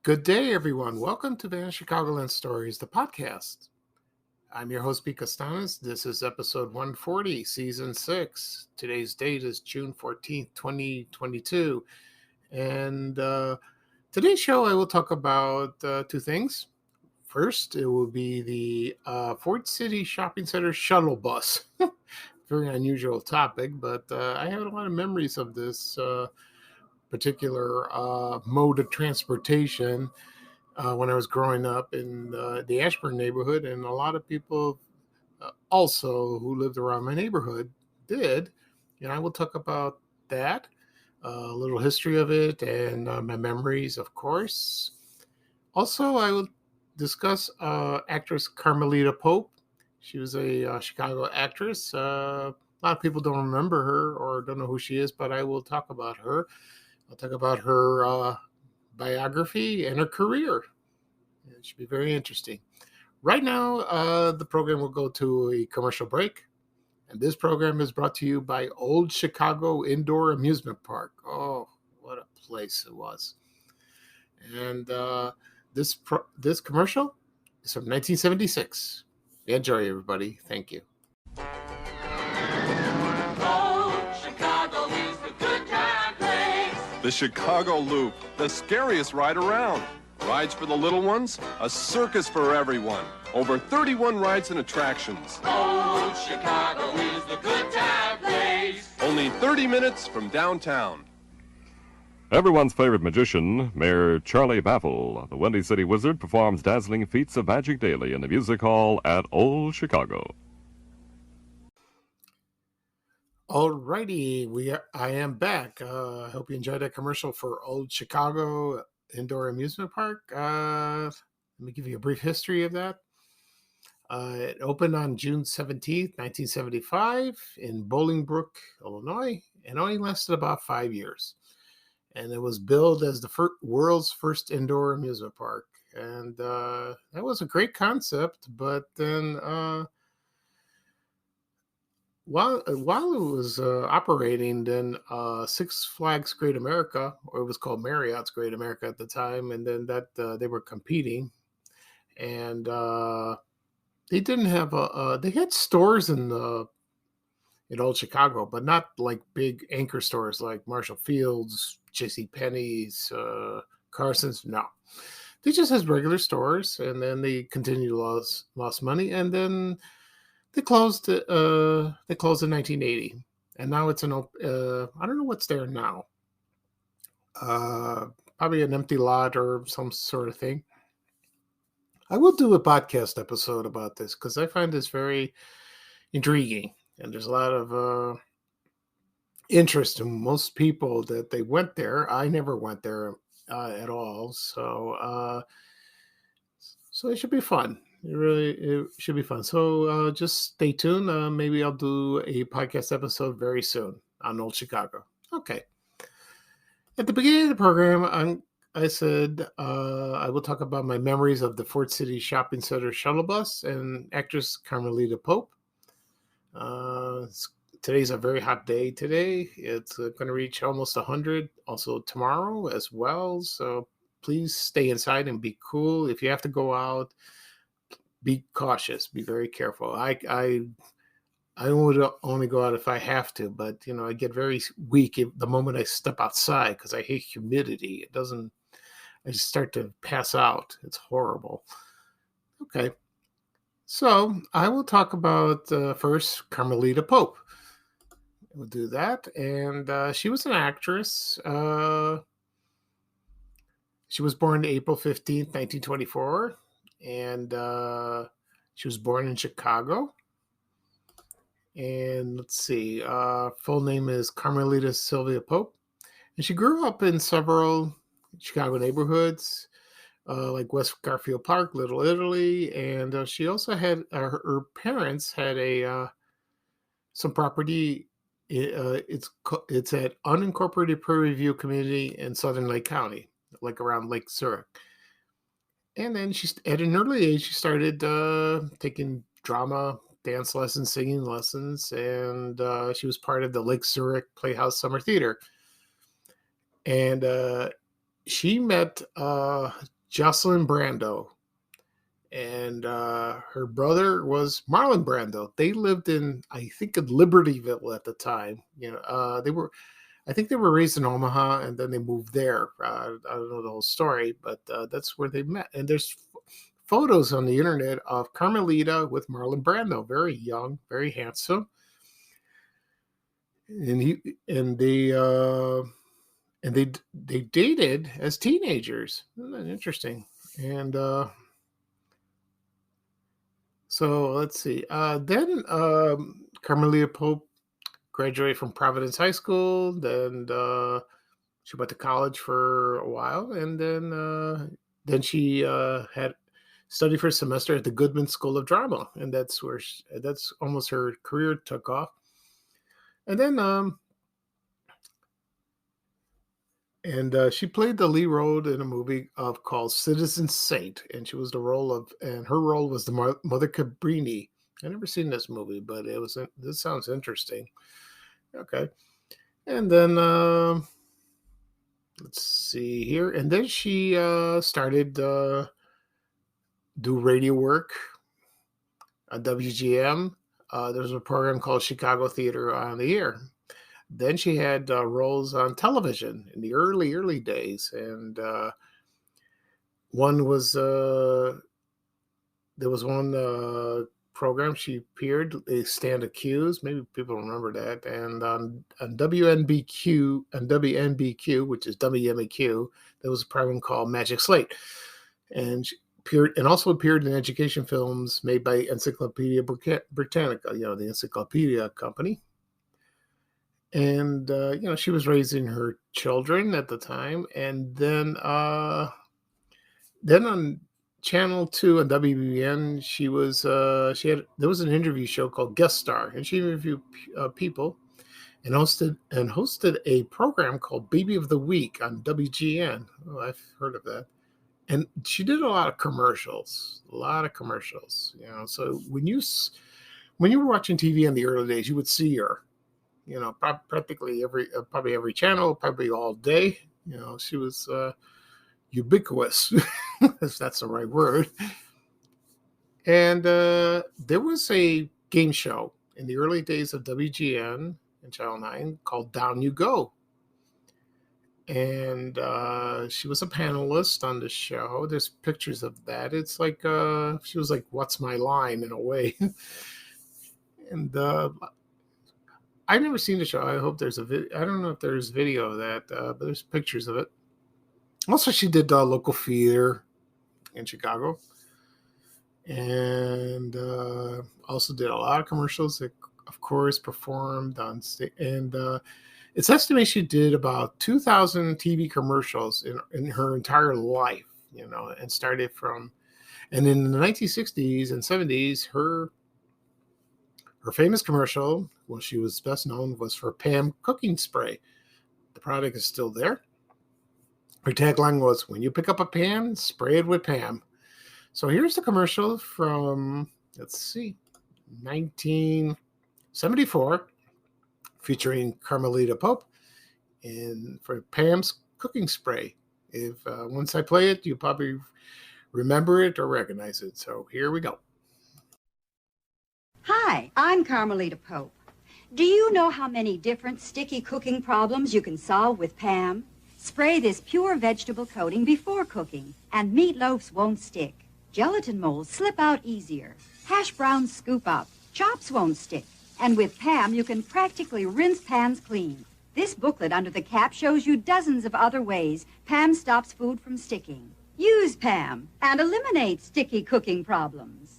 Good day, everyone. Welcome to Van Chicagoland Stories, the podcast. I'm your host, Pete Costanas. This is episode 140, season 6. Today's date is June 14th, 2022. And today's show, I will talk about two things. First, it will be the Ford City Shopping Center shuttle bus. Very unusual topic, but I have a lot of memories of this particular mode of transportation when I was growing up in the Ashburn neighborhood, and a lot of people also who lived around my neighborhood did. And I will talk about that, a little history of it, and my memories, of course. Also, I will discuss actress Carmelita Pope. She was a Chicago actress. A lot of people don't remember her or don't know who she is, but I will talk about her. I'll talk about her biography and her career. It should be very interesting. Right now, the program will go to a commercial break. And this program is brought to you by Old Chicago Indoor Amusement Park. Oh, what a place it was. And this commercial is from 1976. Enjoy, everybody. Thank you. The Chicago Loop, the scariest ride around. Rides for the little ones, a circus for everyone. Over 31 rides and attractions. Old Chicago is the good time place. Only 30 minutes from downtown. Everyone's favorite magician, Mayor Charlie Baffle, the Windy City Wizard, performs dazzling feats of magic daily in the music hall at Old Chicago. Alrighty, I am back. I hope you enjoyed that commercial for Old Chicago Indoor Amusement Park. Let me give you a brief history of that. It opened on June 17th, 1975 in Bolingbrook, Illinois, and only lasted about 5 years. And it was billed as the world's first indoor amusement park. And that was a great concept, but then while it was operating, then Six Flags Great America, or it was called Marriott's Great America at the time, and then that they were competing, and they didn't have they had stores in Old Chicago, but not like big anchor stores like Marshall Field's, J.C. Penney's, Carson's. No, they just had regular stores, and then they continued to lost money, and then they closed. They closed in 1980, and now it's an. I don't know what's there now. Probably an empty lot or some sort of thing. I will do a podcast episode about this because I find this very intriguing, and there's a lot of interest in most people that they went there. I never went there at all, so it should be fun. It should be fun. So just stay tuned. Maybe I'll do a podcast episode very soon on Old Chicago. Okay. At the beginning of the program, I said I will talk about my memories of the Ford City Shopping Center shuttle bus and actress Carmelita Pope. Today's a very hot day today. It's going to reach almost 100 also tomorrow as well. So please stay inside and be cool. If you have to go out, be cautious, be very careful. I would only go out if I have to, but I get very weak the moment I step outside because I hate humidity. I just start to pass out. It's horrible. Okay. So I will talk about first Carmelita Pope. We'll do that. And she was an actress. She was born April 15th, 1924. And she was born in Chicago. And let's see, full name is Carmelita Sylvia Pope. And she grew up in several Chicago neighborhoods, like West Garfield Park, Little Italy. And she also had, her parents had some property. It's at unincorporated Prairie View community in Southern Lake County, like around Lake Zurich. And then at an early age, she started taking drama, dance lessons, singing lessons, and she was part of the Lake Zurich Playhouse Summer Theater. And she met Jocelyn Brando, and her brother was Marlon Brando. They lived in, I think, in Libertyville at the time. I think they were raised in Omaha, and then they moved there. I don't know the whole story, but that's where they met. And there's photos on the internet of Carmelita with Marlon Brando, very young, very handsome, and they dated as teenagers. Isn't that interesting? And so let's see. Then Carmelita Pope graduated from Providence High School. Then she went to college for a while, and then she had studied for a semester at the Goodman School of Drama, and that's almost her career took off. And then she played the lead role in a movie called Citizen Saint, and her role was the Mother Cabrini. I never seen this movie, but this sounds interesting. Okay, and then let's see here, and then she started do radio work on WGM. There's a program called Chicago Theater on the Air. Then she had roles on television in the early days, and one was there was one program she appeared. They Stand Accused. Maybe people remember that. And on WNBQ, which is WMAQ, there was a program called Magic Slate, and she also appeared in education films made by Encyclopedia Britannica, the encyclopedia company. And she was raising her children at the time, and then on Channel 2 and WBN, there was an interview show called Guest Star, and she interviewed people and hosted a program called Baby of the Week on WGN. Oh, I've heard of that. And she did a lot of commercials. So when you were watching TV in the early days, you would see her, practically probably every channel, probably all day. She was ubiquitous, if that's the right word. And there was a game show in the early days of WGN and Channel 9 called Down You Go. And she was a panelist on the show. There's pictures of that. It's like she was like, "What's my line?" in a way. And I've never seen the show. I hope there's a video. I don't know if there's video of that, but there's pictures of it. Also, she did local theater in Chicago, and also did a lot of commercials. That, of course, performed on stage, and it's estimated she did about 2,000 TV commercials in her entire life. And started from, and in the 1960s and 70s, her famous commercial, well, she was best known, was for Pam cooking spray. The product is still there. Her tagline was, "When you pick up a pan, spray it with Pam." So here's the commercial from, let's see, 1974, featuring Carmelita Pope for Pam's cooking spray. If once I play it, you probably remember it or recognize it. So here we go. Hi, I'm Carmelita Pope. Do you know how many different sticky cooking problems you can solve with Pam? Spray this pure vegetable coating before cooking, and meatloafs won't stick. Gelatin molds slip out easier. Hash browns scoop up. Chops won't stick. And with Pam, you can practically rinse pans clean. This booklet under the cap shows you dozens of other ways Pam stops food from sticking. Use Pam and eliminate sticky cooking problems.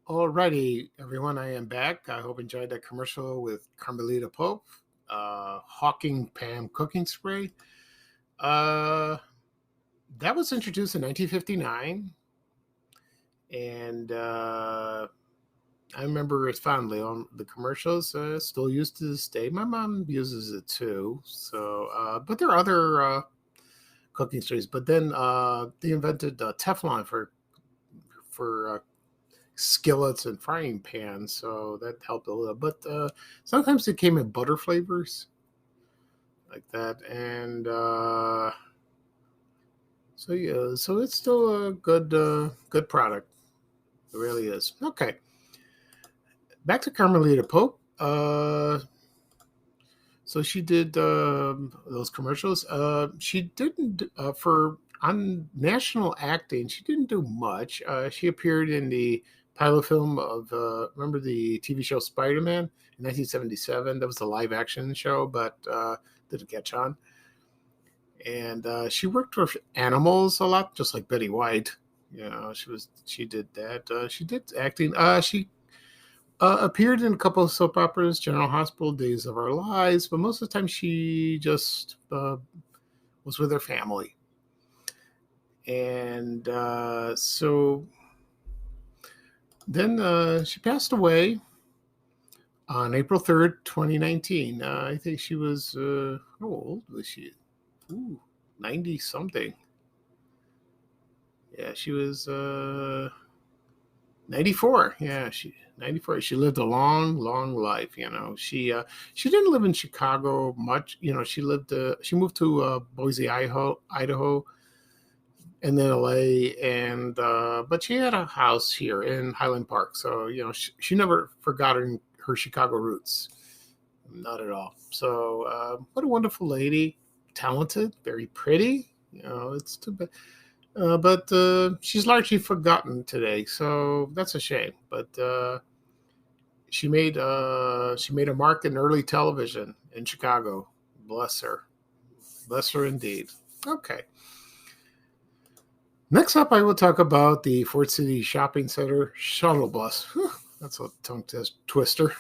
Alrighty, everyone, I am back. I hope you enjoyed that commercial with Carmelita Pope, hawking Pam cooking spray. That was introduced in 1959, and I remember it fondly on the commercials. Still used to this day. My mom uses it too. So, but there are other cooking sprays. But then they invented Teflon for skillets and frying pans, so that helped a little. But sometimes it came in butter flavors. like that. And so yeah, so it's still a good product. It really is. Okay, back to Carmelita Pope. So she did those commercials. She didn't for on national acting. She didn't do much. She appeared in the pilot film of remember the TV show Spider-Man in 1977. That was a live action show, but didn't catch on. And she worked with animals a lot, just like Betty White. You know, she did that. She did acting. She appeared in a couple of soap operas, General Hospital, Days of Our Lives, but most of the time she just was with her family. And so then she passed away on April 3rd, 2019. I think she was, how old was she? Ooh, 90 something. Yeah, she was 94. Yeah, 94. She lived a long life. You know, she didn't live in Chicago much. You know, she moved to Boise, Idaho, and then LA, and but she had a house here in Highland Park. So you know, she never forgot her Chicago roots, not at all. So what a wonderful lady, talented, very pretty. You know, it's too bad. But she's largely forgotten today, so that's a shame. But she made a mark in early television in Chicago. Bless her indeed. Okay. Next up, I will talk about the Fort City Shopping Center shuttle bus. Whew, that's a tongue twister.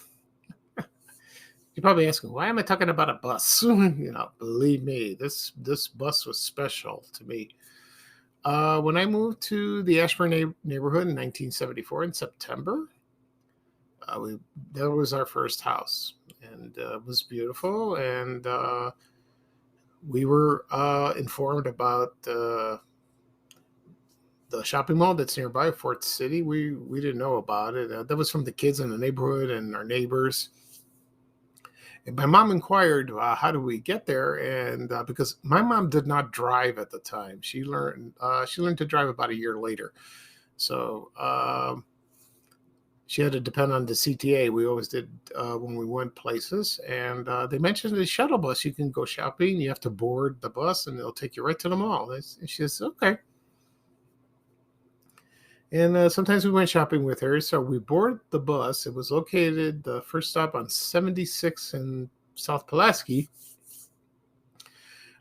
You're probably asking, why am I talking about a bus? You know, believe me, this bus was special to me. When I moved to the Ashburn neighborhood in 1974 in September, that was our first house, and it was beautiful. And we were informed about the shopping mall that's nearby, Fort City. We didn't know about it. That was from the kids in the neighborhood and our neighbors. And my mom inquired, how do we get there? And because my mom did not drive at the time, she learned to drive about a year later. So she had to depend on the CTA. We always did when we went places. And they mentioned the shuttle bus. You can go shopping. You have to board the bus, and they'll take you right to the mall. And she says, okay. And sometimes we went shopping with her. So we boarded the bus. It was located, the first stop on 76 in South Pulaski.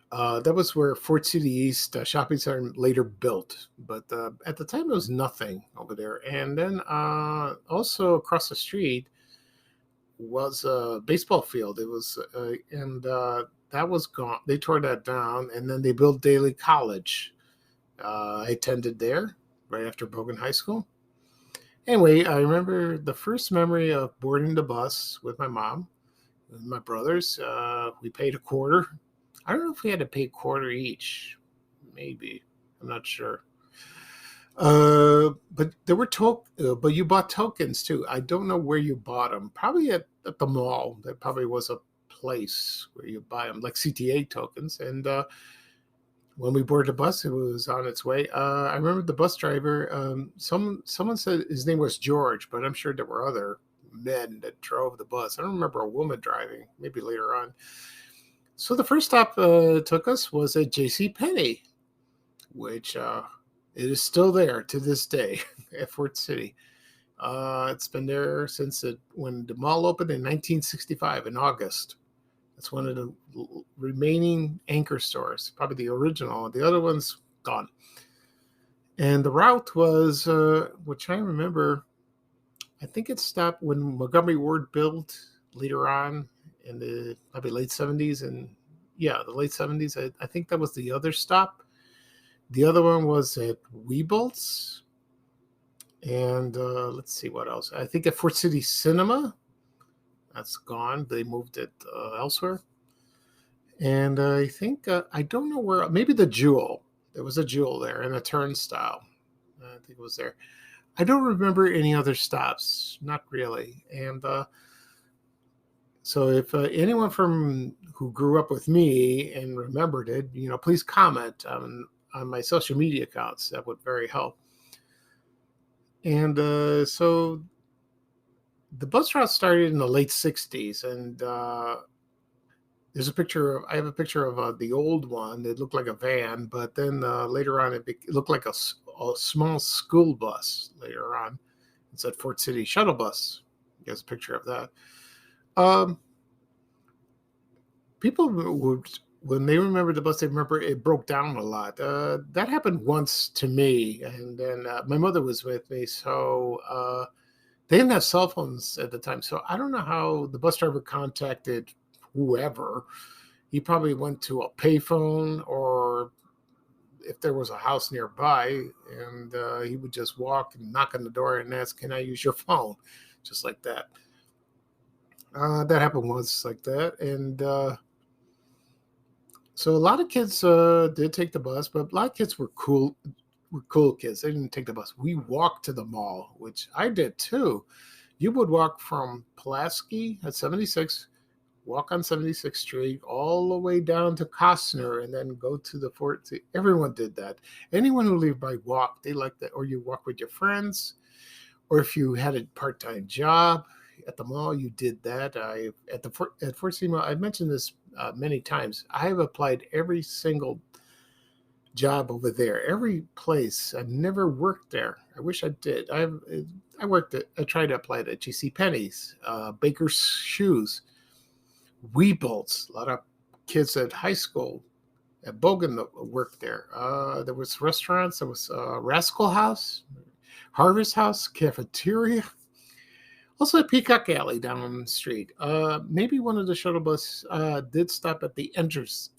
That was where Fort City East Shopping Center later built. But at the time, there was nothing over there. And then also across the street was a baseball field. It was, that was gone. They tore that down. And then they built Daly College. I attended there right after Bogan High School. Anyway, I remember the first memory of boarding the bus with my mom and my brothers. We paid a quarter. I don't know if we had to pay a quarter each. Maybe. I'm not sure. But there were but you bought tokens too. I don't know where you bought them. Probably at the mall. There probably was a place where you buy them, like CTA tokens. And when we boarded the bus, it was on its way. I remember the bus driver. Someone said his name was George, but I'm sure there were other men that drove the bus. I don't remember a woman driving. Maybe later on. So the first stop took us was at J.C. Penney, which it is still there to this day at Fort City. It's been there since when the mall opened in 1965 in August. It's one of the remaining anchor stores, probably the original. The other one's gone. And the route was, which I remember, I think it stopped when Montgomery Ward built later on in the probably late 70s. And yeah, the late 70s. I think that was the other stop. The other one was at Weebolt's. And let's see what else. I think at Fort City Cinema. That's gone. They moved it elsewhere. And I think, I don't know where, maybe the Jewel. There was a Jewel there and a turnstile. I think it was there. I don't remember any other stops. Not really. And So if anyone from who grew up with me and remembered it, please comment on my social media accounts. That would very help. And so the bus route started in the late 60s, and there's a picture I have a picture of the old one. It looked like a van, but then later on it looked like a small school bus later on. It's at Fort City Shuttle Bus. There's a picture of that. People would, when they remember the bus, they remember it broke down a lot. That happened once to me, and then my mother was with me, so they didn't have cell phones at the time. So I don't know how the bus driver contacted whoever. He probably went to a payphone, or if there was a house nearby, and he would just walk and knock on the door and ask, "Can I use your phone?" Just like that. That happened once like that, and so a lot of kids did take the bus, but a lot of kids were cool kids. They didn't take the bus. We walked to the mall, which I did too. You would walk from Pulaski at 76, walk on 76th Street all the way down to Costner, and then go to the Fort. Everyone did that. Anyone who lived by walk, they liked that. Or you walk with your friends, or if you had a part-time job at the mall, you did that. At Fort City Mall, I've mentioned this many times. I have applied every single job over there, every place. I never worked there. I wish I did. I tried to apply to J.C. Penney's, Baker's Shoes, Weebles. A lot of kids at high school at Bogan worked there. There was restaurants. There was Rascal House, Harvest House, cafeteria. Also at Peacock Alley down the street. Maybe one of the shuttle bus did stop at the entrance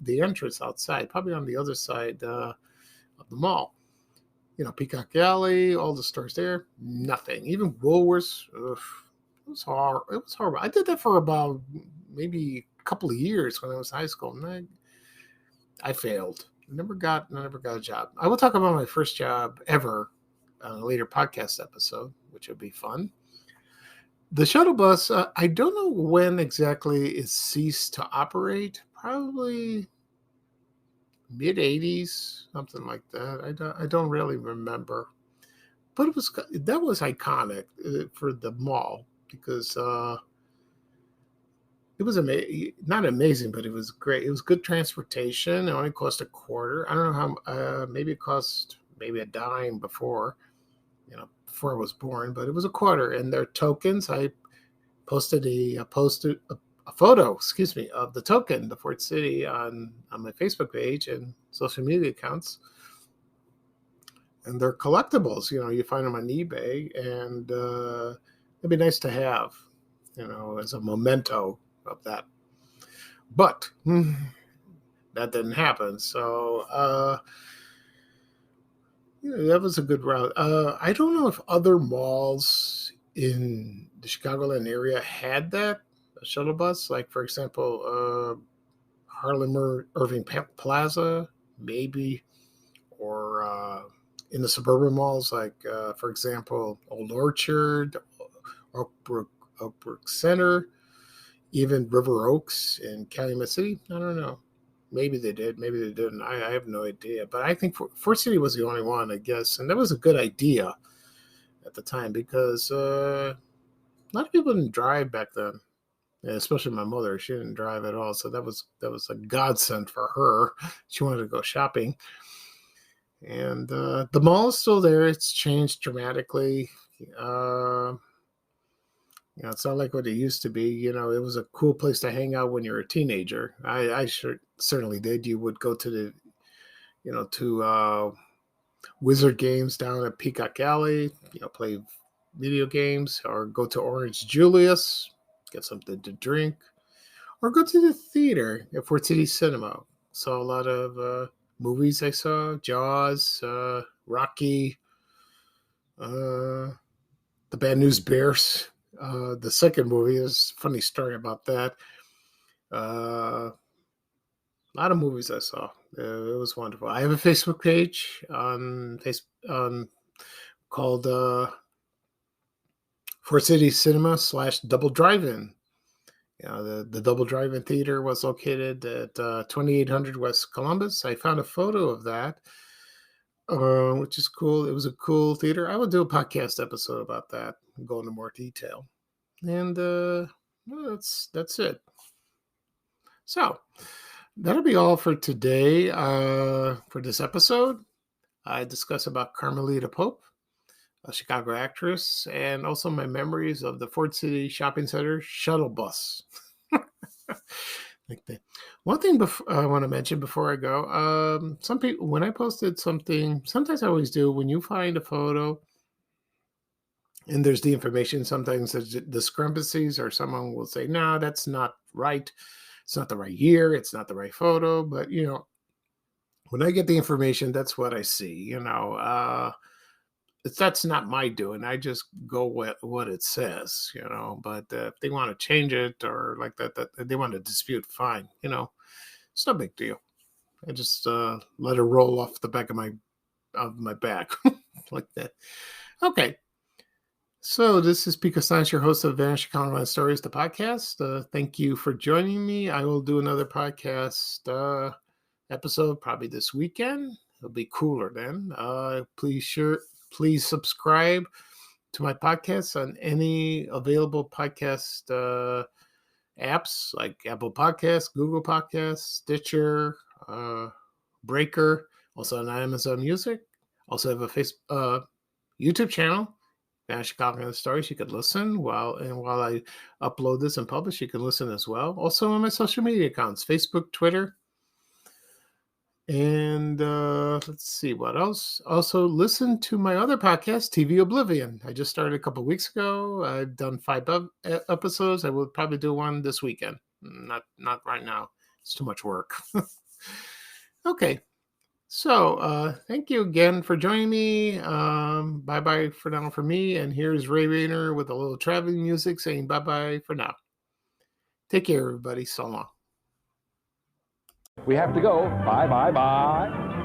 outside, probably on the other side of the mall. Peacock Alley, all the stores there, nothing. Even Woolworths, it was hard. It was horrible. I did that for about maybe a couple of years when I was in high school, and I failed. I never got a job. I will talk about my first job ever on a later podcast episode, which would be fun. The shuttle bus, I don't know when exactly it ceased to operate. Probably mid 80s, something like that. I don't really remember, but that was iconic for the mall because it was not amazing, but it was great. It was good transportation. It only cost $0.25. I don't know how. Maybe it cost maybe a dime before I was born, but it was $0.25. And their tokens, I posted a photo, of the token, the Fort City, on my Facebook page and social media accounts. And they're collectibles. You find them on eBay, and it'd be nice to have, as a memento of that. But that didn't happen. So that was a good route. I don't know if other malls in the Chicagoland area had that, a shuttle bus. Like, for example, Harlem Irving Plaza, maybe, or in the suburban malls, like, for example, Old Orchard, Oak Brook Center, even River Oaks in Calumet City. I don't know. Maybe they did. Maybe they didn't. I have no idea. But I think Fort City was the only one, I guess. And that was a good idea at the time because a lot of people didn't drive back then, especially my mother. She didn't drive at all. So that was a godsend for her. She wanted to go shopping. And the mall is still there. It's changed dramatically. It's not like what it used to be. It was a cool place to hang out when you were a teenager. I certainly did. You would go to to Wizard Games down at Peacock Alley, play video games, or go to Orange Julius, get something to drink, or go to the theater at Fort City Cinema. Saw a lot of movies. I saw Jaws, Rocky, The Bad News Bears. The second movie is a funny story about that. A lot of movies I saw. It was wonderful. I have a Facebook page on Facebook called Fort City Cinema / Double Drive-In. The Double Drive-In Theater was located at 2800 West Columbus. I found a photo of that, which is cool. It was a cool theater. I will do a podcast episode about that and go into more detail. And well, that's it. So that'll be all for today. For this episode, I discuss about Carmelita Pope, a Chicago actress, and also my memories of the Ford City Shopping Center shuttle bus. Like that. One thing I want to mention before I go, some people, when I posted something, sometimes I always do, when you find a photo and there's the information, sometimes there's discrepancies, or someone will say, no, that's not right. It's not the right year. It's not the right photo. But, when I get the information, that's what I see, that's not my doing. I just go with what it says, but if they want to change it or like that they want to dispute, fine. It's no big deal. I just let it roll off the back of my back like that. Okay. So this is Pico Science, your host of Vanishing Colorado Stories, the podcast. Thank you for joining me. I will do another podcast episode probably this weekend. It'll be cooler then. Please subscribe to my podcast on any available podcast apps like Apple Podcasts, Google Podcasts, Stitcher, Breaker, also on Amazon Music. Also have a YouTube channel, Vanishing Colorado Stories. You could listen while I upload this and publish. You can listen as well. Also on my social media accounts, Facebook, Twitter. And let's see what else. Also, listen to my other podcast, TV Oblivion. I just started a couple weeks ago. I've done 5 episodes. I will probably do one this weekend. Not right now. It's too much work. Okay. So thank you again for joining me. Bye-bye for now for me. And here's Ray Rayner with a little traveling music saying bye-bye for now. Take care, everybody. So long. We have to go. Bye, bye, bye.